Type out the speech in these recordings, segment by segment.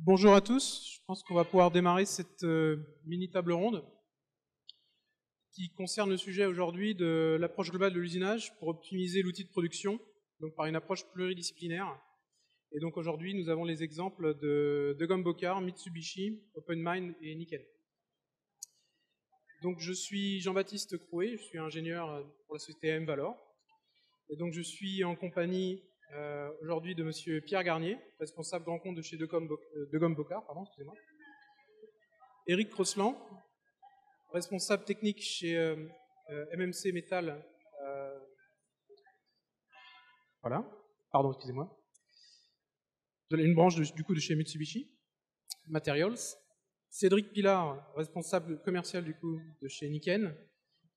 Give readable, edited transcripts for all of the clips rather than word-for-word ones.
Bonjour à tous, je pense qu'on va pouvoir démarrer cette mini table ronde qui concerne le sujet aujourd'hui de l'approche globale de l'usinage pour optimiser l'outil de production, donc par une approche pluridisciplinaire. Et donc aujourd'hui, nous avons les exemples de Gombocar, Mitsubishi, OpenMine et Niken. Donc je suis Jean-Baptiste Crouet, je suis ingénieur pour la société AM Valor. Et donc je suis en compagnie aujourd'hui de monsieur Pierre Garnier, responsable grand compte de chez Gombocar, excusez-moi. Eric Crosland, responsable technique chez MMC Metal. Voilà, pardon, excusez-moi. Une branche du coup de chez Mitsubishi Materials. Cédric Pilar, responsable commercial du coup de chez Niken.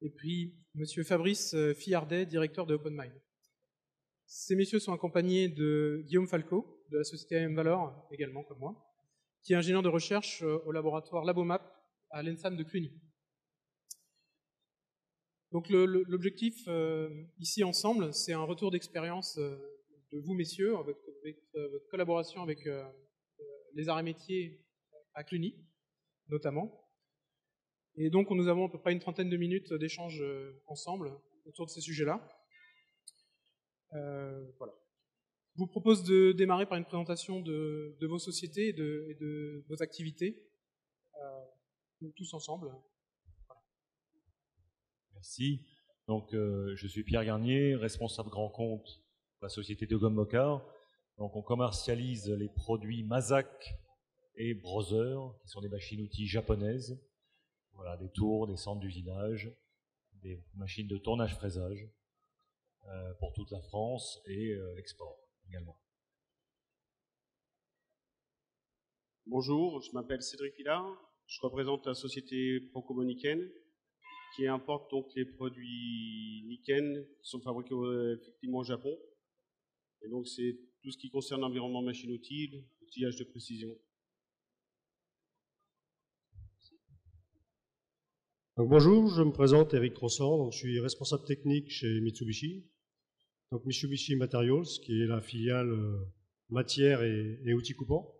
Et puis monsieur Fabrice Fillardet, directeur de OpenMine. Ces messieurs sont accompagnés de Guillaume Falco, de la société AM Valor, également comme moi, qui est ingénieur de recherche au laboratoire Labomap à l'ENSAM de Cluny. Donc l'objectif ici ensemble, c'est un retour d'expérience de vous messieurs, avec votre collaboration avec les arts et métiers à Cluny, notamment. Et donc nous avons à peu près une trentaine de minutes d'échange ensemble autour de ces sujets-là. Voilà. Je vous propose de démarrer par une présentation de vos sociétés et de vos activités, tous ensemble. Voilà. Merci. Donc, je suis Pierre Garnier, responsable grand compte de la société de Gombocar. Donc, on commercialise les produits Mazak et Brother, qui sont des machines-outils japonaises. Voilà, des tours, des centres d'usinage, des machines de tournage-fraisage pour toute la France et l'export également. Bonjour, je m'appelle Cédric Pilar, je représente la société Procomo Niken, qui importe donc les produits Niken qui sont fabriqués effectivement au Japon. Et donc c'est tout ce qui concerne l'environnement machine-outil, l'outillage de précision. Donc, bonjour, je me présente Eric Crosland, donc je suis responsable technique chez Mitsubishi. Donc Mitsubishi Materials, qui est la filiale matière et outils coupants.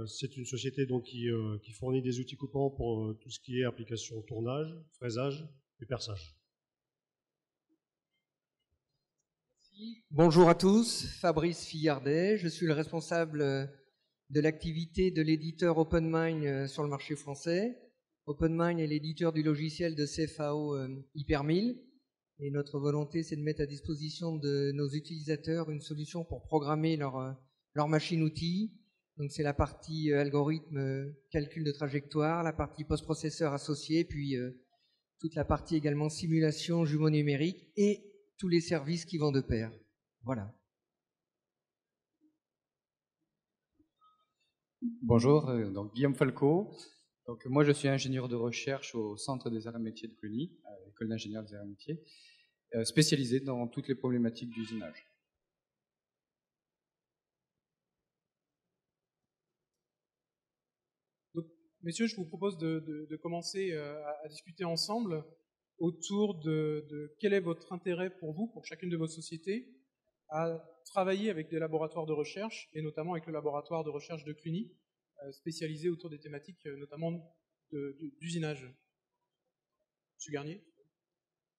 C'est une société donc qui fournit des outils coupants pour tout ce qui est application tournage, fraisage et perçage. Bonjour à tous, Fabrice Fillardet, je suis le responsable de l'activité de l'éditeur OpenMine sur le marché français. OpenMine est l'éditeur du logiciel de CFAO Hyper1000 et notre volonté c'est de mettre à disposition de nos utilisateurs une solution pour programmer leur machine-outil. Donc c'est la partie algorithme, calcul de trajectoire, la partie post-processeur associé, puis toute la partie également simulation, jumeaux numériques et tous les services qui vont de pair. Voilà. Bonjour, donc Guillaume Falco. Donc moi je suis ingénieur de recherche au Centre des arts et métiers de Cluny, à l'École d'ingénieurs des arts et métiers, spécialisé dans toutes les problématiques d'usinage. Donc, messieurs, je vous propose de commencer à discuter ensemble autour de quel est votre intérêt pour vous, pour chacune de vos sociétés, à travailler avec des laboratoires de recherche, et notamment avec le laboratoire de recherche de Cluny, spécialisé autour des thématiques notamment d'usinage. Monsieur Garnier.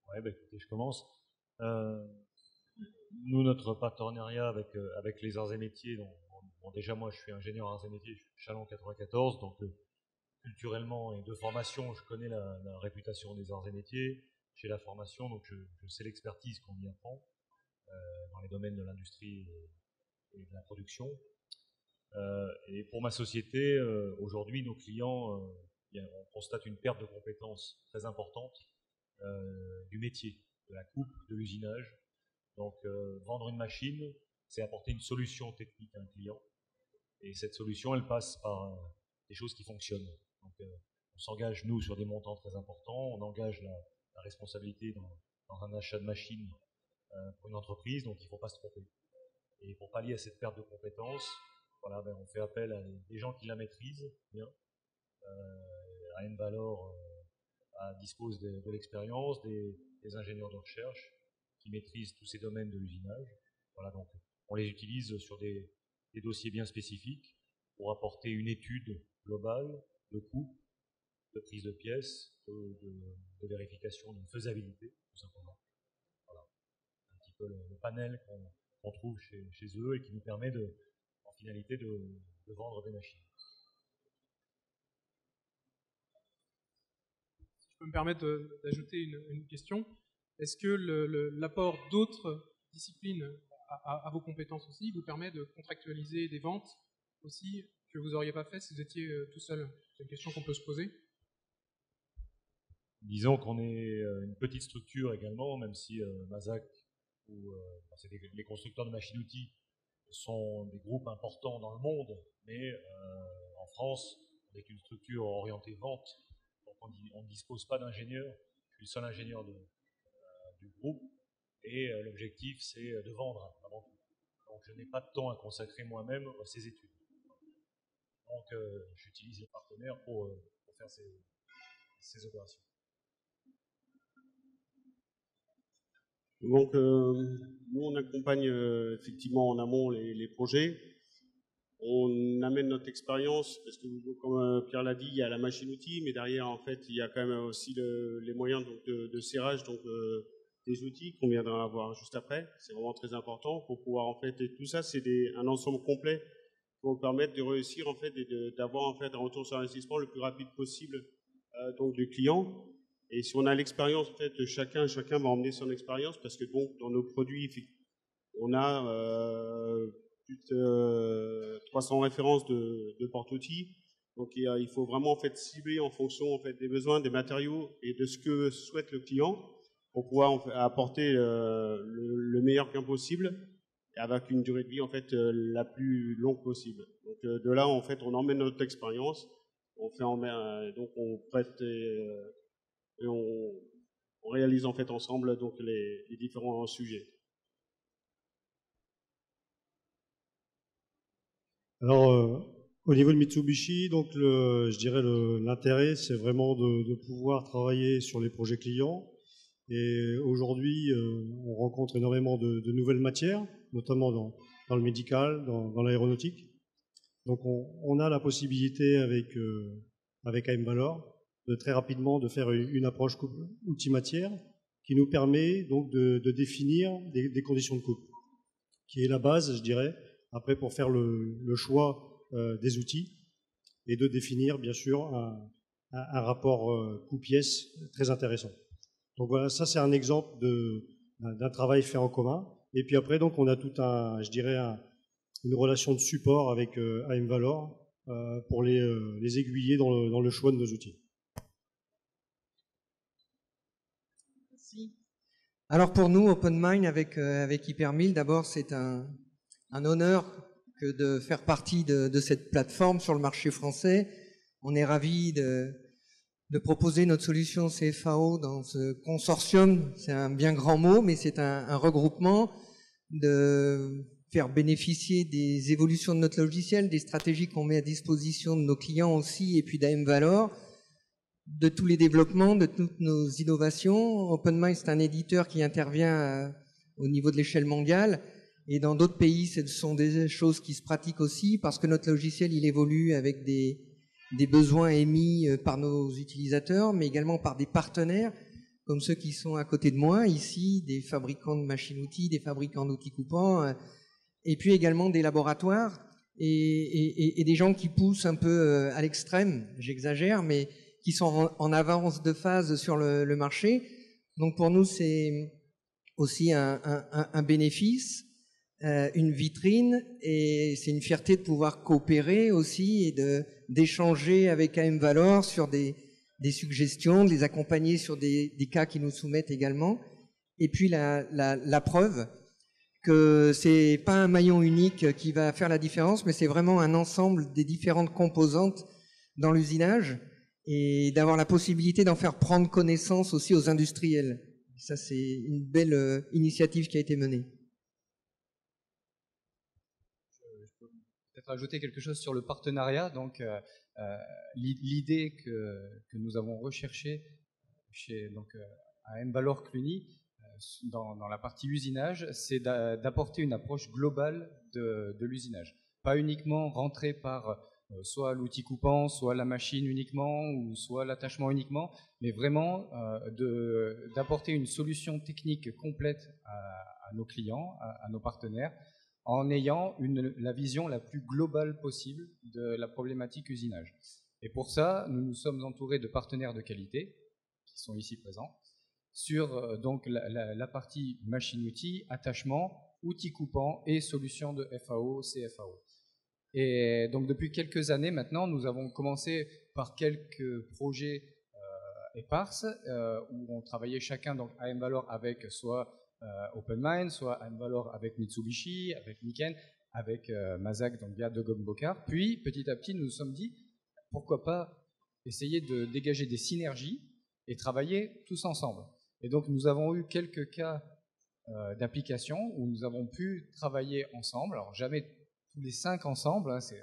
Ouais, écoutez, je commence. Nous, notre partenariat avec les arts et métiers, bon, déjà moi je suis ingénieur en arts et métiers, je suis Chalon 94, donc culturellement et de formation, je connais la réputation des arts et métiers chez la formation, donc je sais l'expertise qu'on y apprend dans les domaines de l'industrie et de la production. Et pour ma société, aujourd'hui, nos clients, on constate une perte de compétences très importante du métier, de la coupe, de l'usinage. Donc, vendre une machine, c'est apporter une solution technique à un client. Et cette solution, elle passe par des choses qui fonctionnent. Donc, on s'engage, nous, sur des montants très importants. On engage la responsabilité dans un achat de machine pour une entreprise, donc il ne faut pas se tromper. Et pour pallier à cette perte de compétences, voilà, on fait appel à des gens qui la maîtrisent bien. AM Valor dispose de l'expérience, des ingénieurs de recherche qui maîtrisent tous ces domaines de l'usinage. Voilà, donc on les utilise sur des dossiers bien spécifiques pour apporter une étude globale de coût, de prise de pièces, de vérification de faisabilité, tout simplement. Voilà. Un petit peu le panel qu'on trouve chez eux et qui nous permet en finalité de vendre des machines. Si je peux me permettre d'ajouter une question, est-ce que l'apport d'autres disciplines à vos compétences aussi vous permet de contractualiser des ventes aussi que vous n'auriez pas fait si vous étiez tout seul? C'est une question qu'on peut se poser. Disons qu'on est une petite structure également, même si Mazak ou les constructeurs de machines-outils sont des groupes importants dans le monde, mais en France, on est une structure orientée vente, donc on ne dispose pas d'ingénieurs. Je suis le seul ingénieur du groupe, et l'objectif c'est de vendre avant tout. Donc je n'ai pas de temps à consacrer moi-même à ces études. Donc j'utilise les partenaires pour faire ces opérations. Donc, nous, on accompagne effectivement en amont les projets. On amène notre expérience, parce que comme Pierre l'a dit, il y a la machine-outil, mais derrière, en fait, il y a quand même aussi les moyens donc, de serrage donc, des outils qu'on viendra voir juste après. C'est vraiment très important pour pouvoir, en fait, et tout ça, c'est un ensemble complet qui va permettre de réussir, en fait, et d'avoir, en fait, un retour sur investissement le plus rapide possible donc, du client. Et si on a l'expérience, en fait, chacun va emmener son expérience, parce que donc, dans nos produits, on a plus de 300 références de porte-outils. Donc, il faut vraiment, en fait, cibler en fonction, en fait, des besoins, des matériaux et de ce que souhaite le client pour pouvoir en fait, apporter le meilleur gain possible et avec une durée de vie, en fait, la plus longue possible. Donc, de là, en fait, on emmène notre expérience, donc on prête et on réalise en fait ensemble donc les différents sujets. Alors, au niveau de Mitsubishi, donc je dirais l'intérêt, c'est vraiment de pouvoir travailler sur les projets clients. Et aujourd'hui, on rencontre énormément de nouvelles matières, notamment dans le médical, dans l'aéronautique. Donc, on a la possibilité avec AM Valor de très rapidement de faire une approche outil-matière qui nous permet donc de définir des conditions de coupe, qui est la base, je dirais, après pour faire le choix des outils et de définir bien sûr un rapport coût-pièce très intéressant. Donc voilà, ça c'est un exemple d'un travail fait en commun. Et puis après, donc on a tout je dirais une relation de support avec AM Valor pour les aiguiller dans le choix de nos outils. Alors pour nous, OpenMind avec Hypermill, d'abord c'est un honneur que de faire partie de cette plateforme sur le marché français. On est ravis de proposer notre solution CFAO dans ce consortium. C'est un bien grand mot, mais c'est un regroupement de faire bénéficier des évolutions de notre logiciel, des stratégies qu'on met à disposition de nos clients aussi, et puis d'AM Valor, de tous les développements, de toutes nos innovations. OpenMind, c'est un éditeur qui intervient au niveau de l'échelle mondiale. Et dans d'autres pays, ce sont des choses qui se pratiquent aussi, parce que notre logiciel, il évolue avec des besoins émis par nos utilisateurs, mais également par des partenaires, comme ceux qui sont à côté de moi, ici, des fabricants de machines-outils, des fabricants d'outils coupants, et puis également des laboratoires, et des gens qui poussent un peu à l'extrême, j'exagère, mais qui sont en avance de phase sur le marché. Donc pour nous, c'est aussi un bénéfice, une vitrine, et c'est une fierté de pouvoir coopérer aussi et d'échanger avec AM Valor sur des suggestions, de les accompagner sur des cas qui nous soumettent également. Et puis la preuve que c'est pas un maillon unique qui va faire la différence, mais c'est vraiment un ensemble des différentes composantes dans l'usinage, et d'avoir la possibilité d'en faire prendre connaissance aussi aux industriels. Ça, c'est une belle initiative qui a été menée. Je peux peut-être ajouter quelque chose sur le partenariat. Donc, l'idée que nous avons recherchée chez AM Valor Cluny, dans la partie usinage, c'est d'apporter une approche globale de l'usinage. Pas uniquement rentrer par soit l'outil coupant, soit la machine uniquement, ou soit l'attachement uniquement, mais vraiment d'apporter une solution technique complète à nos clients, à nos partenaires, en ayant la vision la plus globale possible de la problématique usinage. Et pour ça, nous nous sommes entourés de partenaires de qualité, qui sont ici présents, sur donc la partie machine-outil, attachement, outils coupants et solutions de FAO, CFAO. Et donc depuis quelques années maintenant, nous avons commencé par quelques projets éparses où on travaillait chacun donc à Envalor avec soit OpenMind, soit à Envalor avec Mitsubishi, avec Niken, avec Mazak donc via Dogom Bokar. Puis petit à petit, nous nous sommes dit pourquoi pas essayer de dégager des synergies et travailler tous ensemble. Et donc nous avons eu quelques cas d'applications où nous avons pu travailler ensemble. Alors jamais tous les 5 ensemble, hein, c'est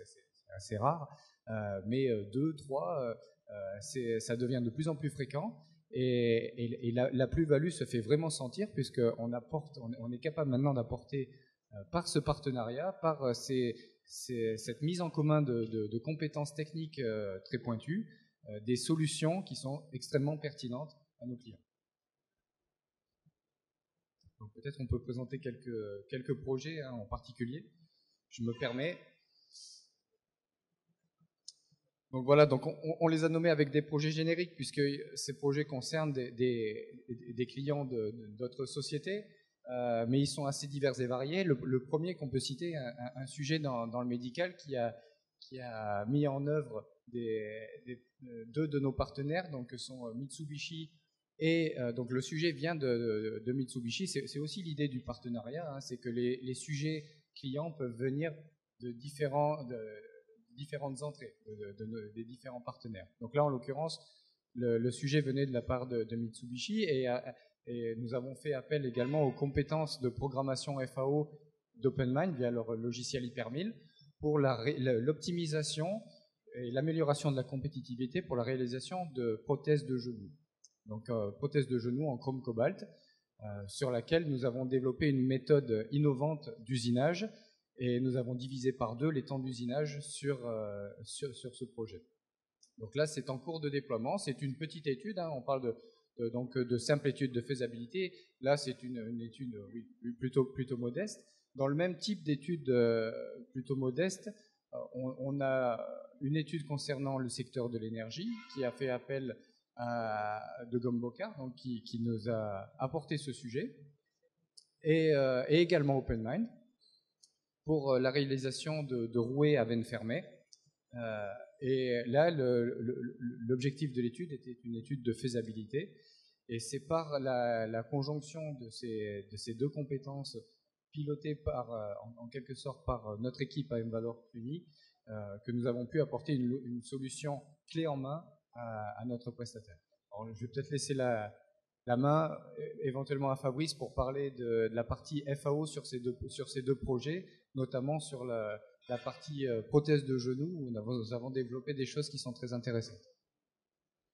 assez rare, mais 2, 3, ça devient de plus en plus fréquent. Et la plus-value se fait vraiment sentir puisqu'on on est capable maintenant d'apporter par ce partenariat, par cette mise en commun de compétences techniques très pointues, des solutions qui sont extrêmement pertinentes à nos clients. Donc peut-être on peut présenter quelques projets hein, en particulier. Je me permets. Donc voilà, donc on les a nommés avec des projets génériques puisque ces projets concernent des clients d'autres sociétés, mais ils sont assez divers et variés. Le premier qu'on peut citer, un sujet dans le médical qui a mis en œuvre deux de nos partenaires, donc sont Mitsubishi et donc le sujet vient de Mitsubishi. C'est aussi l'idée du partenariat, hein, c'est que les sujets clients peuvent venir de différentes entrées, des différents partenaires. Donc là, en l'occurrence, le sujet venait de la part de Mitsubishi et nous avons fait appel également aux compétences de programmation FAO d'OpenMind via leur logiciel Hypermill pour l'optimisation et l'amélioration de la compétitivité pour la réalisation de prothèses de genoux. Donc prothèses de genoux en chrome cobalt, sur laquelle nous avons développé une méthode innovante d'usinage et nous avons divisé par 2 les temps d'usinage sur ce projet. Donc là, c'est en cours de déploiement. C'est une petite étude. Hein, on parle donc de simple étude de faisabilité. Là, c'est une étude plutôt modeste. Dans le même type d'étude plutôt modeste, on a une étude concernant le secteur de l'énergie qui a fait appel de Gombokar, donc qui nous a apporté ce sujet, et également OpenMind pour la réalisation de rouets à veine fermée. Et là, l'objectif de l'étude était une étude de faisabilité, et c'est par la conjonction de ces 2 compétences pilotées en quelque sorte par notre équipe à Envalor Cluny que nous avons pu apporter une solution clé en main à notre prestataire. Alors, je vais peut-être laisser la main éventuellement à Fabrice pour parler de la partie FAO sur ces deux projets, notamment sur la partie prothèse de genou où nous avons développé des choses qui sont très intéressantes.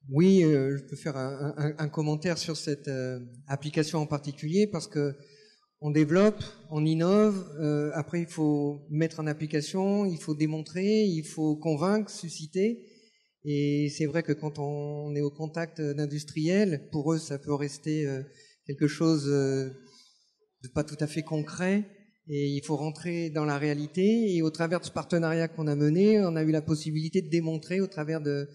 Oui, je peux faire un commentaire sur cette application en particulier parce que on développe, on innove, après il faut mettre en application, il faut démontrer, il faut convaincre, susciter. Et c'est vrai que quand on est au contact d'industriels, pour eux ça peut rester quelque chose de pas tout à fait concret. Et il faut rentrer dans la réalité. Et au travers de ce partenariat qu'on a mené, on a eu la possibilité de démontrer au travers de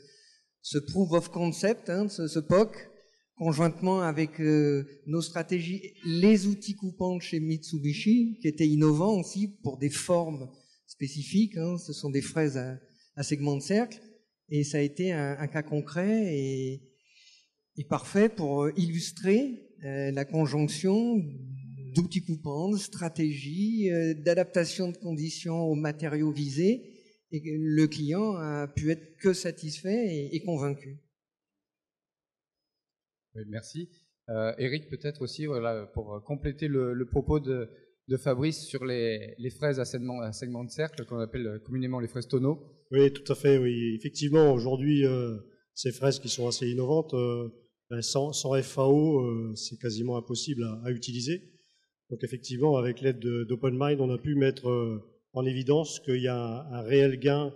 ce Proof of Concept, hein, ce POC, conjointement avec nos stratégies, les outils coupants de chez Mitsubishi, qui étaient innovants aussi pour des formes spécifiques. Hein, ce sont des fraises à segment de cercle. Et ça a été un cas concret et parfait pour illustrer la conjonction d'outils coupants, de stratégies, d'adaptation de conditions aux matériaux visés. Et le client a pu être que satisfait et convaincu. Oui, merci. Eric, peut-être aussi, voilà, pour compléter le propos de Fabrice sur les fraises à segment de cercle, qu'on appelle communément les fraises tonneaux. Oui, tout à fait. Oui, effectivement, aujourd'hui, ces fraises qui sont assez innovantes, sans FAO, c'est quasiment impossible à utiliser. Donc effectivement, avec l'aide d'OpenMind, on a pu mettre en évidence qu'il y a un réel gain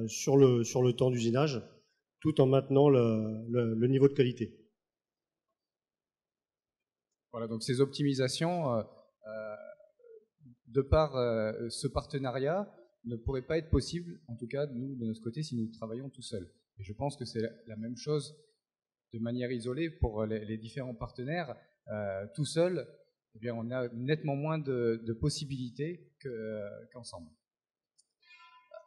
sur le temps d'usinage, tout en maintenant le niveau de qualité. Voilà, donc ces optimisations, de par ce partenariat, ne pourraient pas être possibles, en tout cas nous de notre côté, si nous travaillons tout seuls. Et je pense que c'est la même chose de manière isolée pour les différents partenaires. Tout seul, eh bien, on a nettement moins de possibilités qu'ensemble.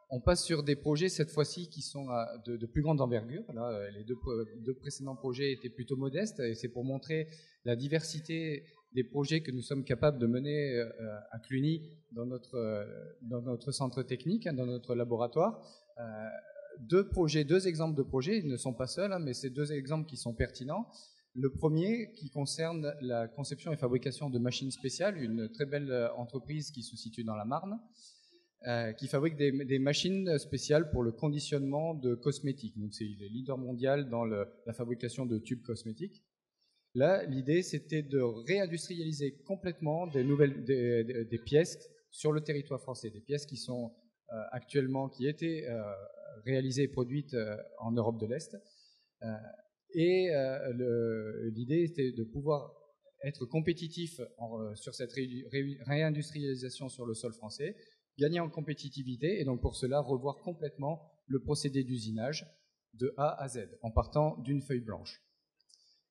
On passe sur des projets cette fois-ci qui sont de plus grande envergure. Là, les deux précédents projets étaient plutôt modestes et c'est pour montrer la diversité des projets que nous sommes capables de mener à Cluny dans notre centre technique, dans notre laboratoire. Deux exemples de projets, ils ne sont pas seuls, mais c'est deux exemples qui sont pertinents. Le premier qui concerne la conception et fabrication de machines spéciales, une très belle entreprise qui se situe dans la Marne, qui fabrique des machines spéciales pour le conditionnement de cosmétiques. Donc c'est le leader mondial dans la fabrication de tubes cosmétiques. Là, l'idée, c'était de réindustrialiser complètement des pièces sur le territoire français, des pièces qui sont actuellement, qui étaient réalisées et produites en Europe de l'Est. L'idée était de pouvoir être compétitif sur cette réindustrialisation sur le sol français, gagner en compétitivité et donc pour cela revoir complètement le procédé d'usinage de A à Z en partant d'une feuille blanche.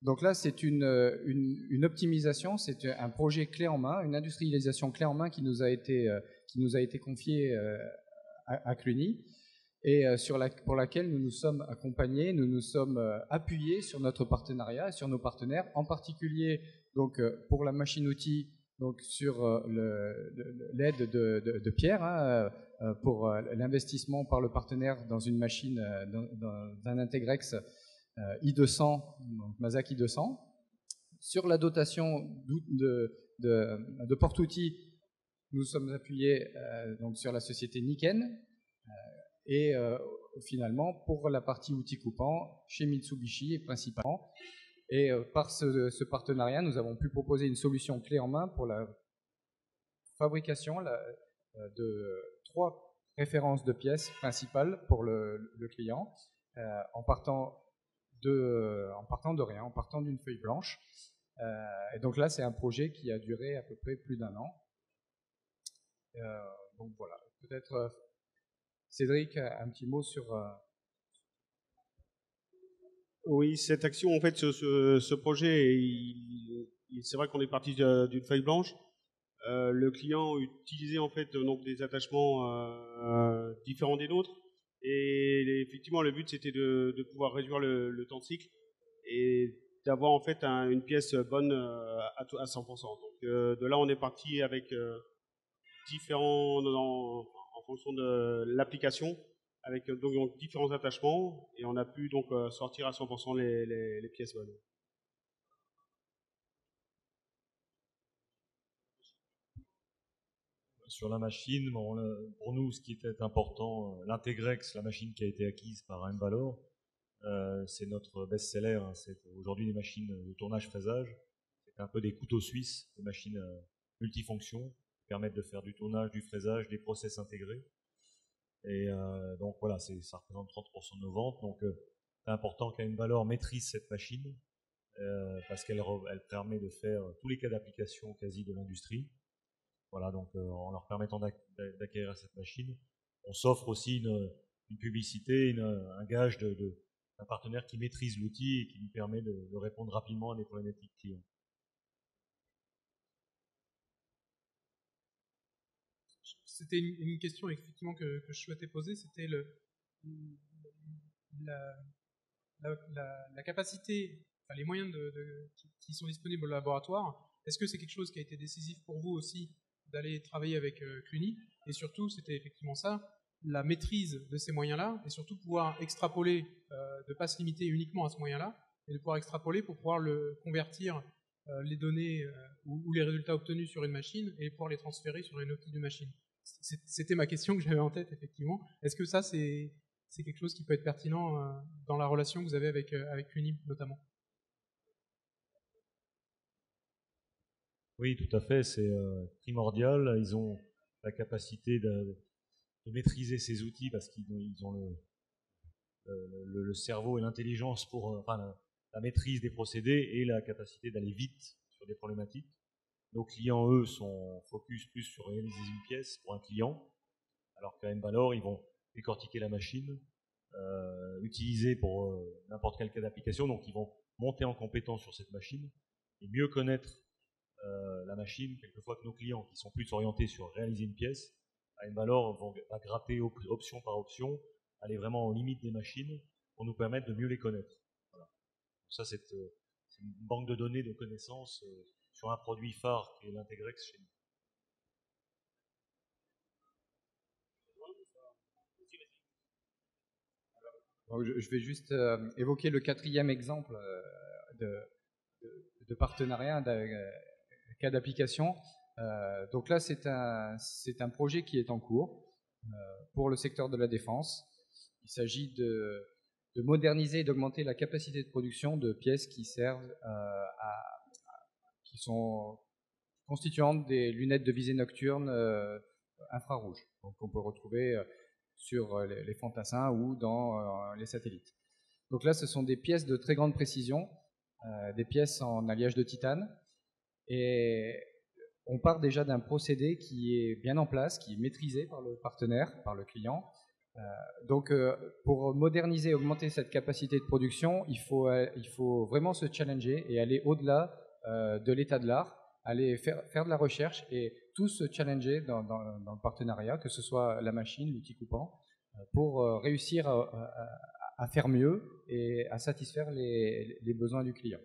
Donc là, c'est une optimisation, c'est un projet clé en main, une industrialisation clé en main qui nous a été confiée à Cluny et pour laquelle nous nous sommes accompagnés, nous nous sommes appuyés sur notre partenariat, sur nos partenaires, en particulier donc pour la machine-outil, donc sur l'aide de Pierre pour l'investissement par le partenaire dans une machine, d'un Integrex I200, donc Mazak I200. Sur la dotation de porte-outils, nous sommes appuyés donc sur la société Niken. Et finalement, pour la partie outils coupants, chez Mitsubishi principalement. Et par ce partenariat, nous avons pu proposer une solution clé en main pour la fabrication de 3 références de pièces principales pour le client, en partant de rien, en partant d'une feuille blanche. Et donc là, c'est un projet qui a duré à peu près plus d'1 an. Donc voilà, peut-être Cédric, un petit mot sur... Oui, cette action, en fait, ce projet, c'est vrai qu'on est parti d'une feuille blanche. Le client utilisait en fait donc des attachements différents des nôtres. Et effectivement, le but, c'était de pouvoir réduire le temps de cycle et d'avoir en fait une pièce bonne à 100%. Donc de là, on est parti avec différents, en fonction de l'application, avec donc différents attachements, et on a pu donc sortir à 100% les pièces bonnes. Sur la machine, pour nous, ce qui était important, l'Integrex, la machine qui a été acquise par Envalor, c'est notre best-seller. C'est aujourd'hui des machines de tournage-fraisage. C'est un peu des couteaux suisses, des machines multifonctions qui permettent de faire du tournage, du fraisage, des process intégrés. Et donc voilà, ça représente 30% de nos ventes. Donc c'est important qu'Envalor maîtrise cette machine parce qu'elle permet de faire tous les cas d'application quasi de l'industrie. Voilà, donc en leur permettant d'acquérir cette machine, on s'offre aussi une publicité, un gage d'un partenaire qui maîtrise l'outil et qui nous permet de répondre rapidement à des problématiques clients. C'était une question effectivement que je souhaitais poser, c'était la capacité, enfin, les moyens qui sont disponibles au laboratoire. Est-ce que c'est quelque chose qui a été décisif pour vous aussi d'aller travailler avec Cluny? Et surtout, c'était effectivement ça, la maîtrise de ces moyens-là, et surtout pouvoir extrapoler, de ne pas se limiter uniquement à ce moyen-là, et de pouvoir extrapoler pour pouvoir convertir les données ou les résultats obtenus sur une machine et pouvoir les transférer sur une autre type de machine. C'était ma question que j'avais en tête, effectivement. Est-ce que ça, c'est quelque chose qui peut être pertinent dans la relation que vous avez avec Cluny, notamment? Oui, tout à fait, c'est primordial. Ils ont la capacité maîtriser ces outils parce qu'ils ont le cerveau et l'intelligence pour la maîtrise des procédés et la capacité d'aller vite sur des problématiques. Nos clients, eux, sont focus plus sur réaliser une pièce pour un client, alors qu'à Envalor, ils vont décortiquer la machine, utiliser pour n'importe quel cas d'application, donc ils vont monter en compétence sur cette machine et mieux connaître la machine, quelquefois que nos clients, qui sont plus orientés sur réaliser une pièce. À Envalor, vont gratter option par option, aller vraiment aux limites des machines pour nous permettre de mieux les connaître. Voilà. Donc ça, c'est une banque de données, de connaissances sur un produit phare qui est l'Integrex chez nous. Je vais juste évoquer le 4e exemple de partenariat, cas d'application. Donc là, c'est un projet qui est en cours pour le secteur de la défense. Il s'agit de moderniser et d'augmenter la capacité de production de pièces qui servent qui sont constituantes des lunettes de visée nocturne infrarouges, donc on peut retrouver sur les fantassins ou dans les satellites. Donc là, ce sont des pièces de très grande précision, des pièces en alliage de titane, et on part déjà d'un procédé qui est bien en place, qui est maîtrisé par le partenaire, par le client. Donc pour moderniser et augmenter cette capacité de production, il faut vraiment se challenger et aller au-delà de l'état de l'art, aller faire de la recherche et tous se challenger dans le partenariat, que ce soit la machine, l'outil coupant, pour réussir à faire mieux et à satisfaire les besoins du client.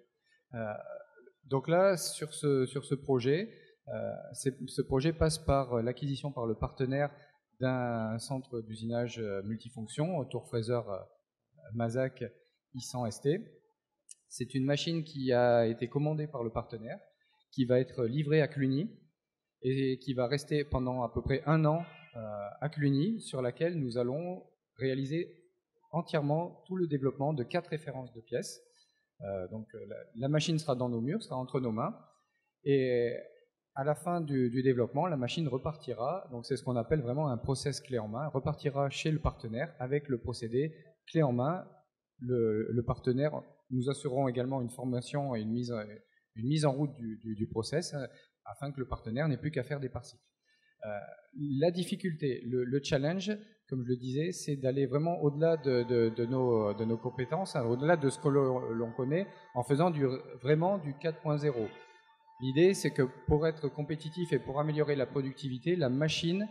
Donc là, sur ce projet, ce projet passe par l'acquisition par le partenaire d'un centre d'usinage multifonction, Tour Fraser Mazac I100 ST. C'est une machine qui a été commandée par le partenaire, qui va être livrée à Cluny et qui va rester pendant à peu près 1 an à Cluny, sur laquelle nous allons réaliser entièrement tout le développement de 4 références de pièces. Donc la machine sera dans nos murs, sera entre nos mains, et à la fin du développement, la machine repartira, donc c'est ce qu'on appelle vraiment un process clé en main, repartira chez le partenaire avec le procédé clé en main. Le partenaire, nous assurerons également une formation et une mise en route du process afin que le partenaire n'ait plus qu'à faire des parts-cycles. La difficulté, le challenge, comme je le disais, c'est d'aller vraiment au-delà de nos compétences, au-delà de ce que l'on connaît, en faisant vraiment du 4.0. L'idée, c'est que pour être compétitif et pour améliorer la productivité, la machine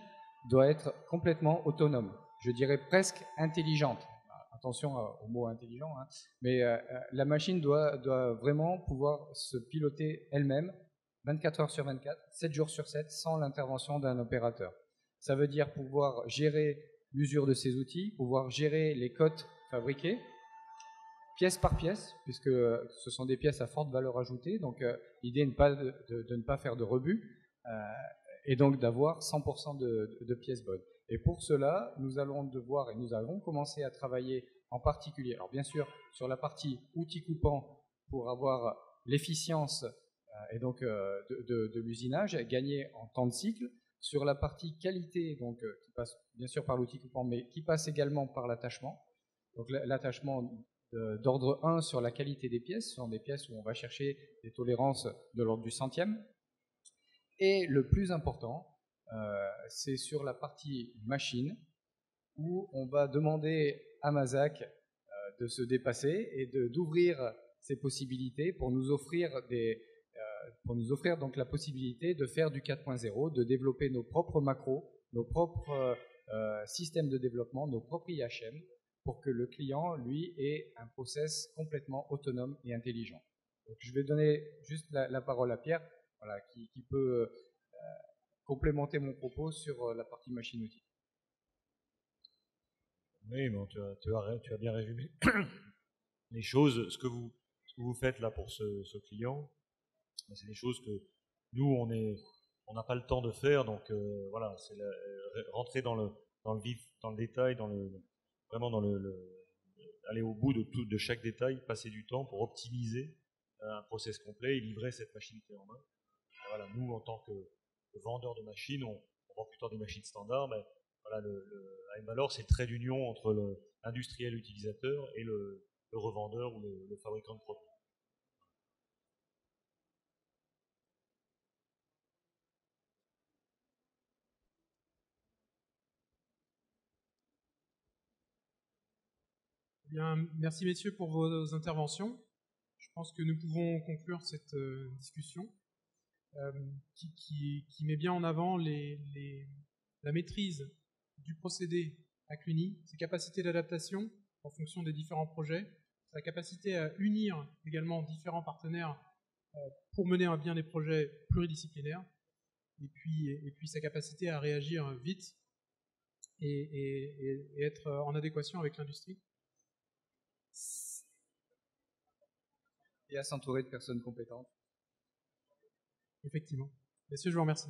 doit être complètement autonome. Je dirais presque intelligente. Attention au mot intelligent, hein. Mais la machine doit vraiment pouvoir se piloter elle-même 24 heures sur 24, 7 jours sur 7, sans l'intervention d'un opérateur. Ça veut dire pouvoir gérer l'usure de ses outils, pouvoir gérer les cotes fabriquées, pièce par pièce, puisque ce sont des pièces à forte valeur ajoutée, donc l'idée n'est pas de ne pas faire de rebut, et donc d'avoir 100% de pièces bonnes. Et pour cela, nous allons devoir, et nous avons commencé à travailler en particulier, alors bien sûr, sur la partie outils coupants pour avoir l'efficience et donc de l'usinage, gagner en temps de cycle, sur la partie qualité, donc qui passe bien sûr par l'outil coupant, mais qui passe également par l'attachement. Donc l'attachement d'ordre 1 sur la qualité des pièces, ce sont des pièces où on va chercher des tolérances de l'ordre du centième. Et le plus important, c'est sur la partie machine, où on va demander à Mazac de se dépasser et d'ouvrir ses possibilités pour nous offrir donc la possibilité de faire du 4.0, de développer nos propres macros, nos propres systèmes de développement, nos propres IHM, pour que le client, lui, ait un process complètement autonome et intelligent. Donc, je vais donner juste la parole à Pierre, voilà, qui peut complémenter mon propos sur la partie machine-outil. Oui, bon, tu as bien résumé les choses. Ce que vous faites là pour ce client, c'est des choses que nous, on n'a pas le temps de faire. Donc voilà, c'est rentrer dans le vif, dans le détail, vraiment aller au bout de chaque détail, passer du temps pour optimiser un process complet et livrer cette machine clé en main. Et voilà, nous, en tant que vendeurs de machines, on vend plutôt des machines standards, mais Voilà, la M-Valor, c'est le trait d'union entre l'industriel utilisateur et le revendeur ou le fabricant de produits. Bien, merci messieurs pour vos interventions. Je pense que nous pouvons conclure cette discussion qui met bien en avant la maîtrise du procédé à Cluny, ses capacités d'adaptation en fonction des différents projets, sa capacité à unir également différents partenaires pour mener à bien des projets pluridisciplinaires, et puis sa capacité à réagir vite et être en adéquation avec l'industrie. Et à s'entourer de personnes compétentes. Effectivement. Messieurs, je vous remercie.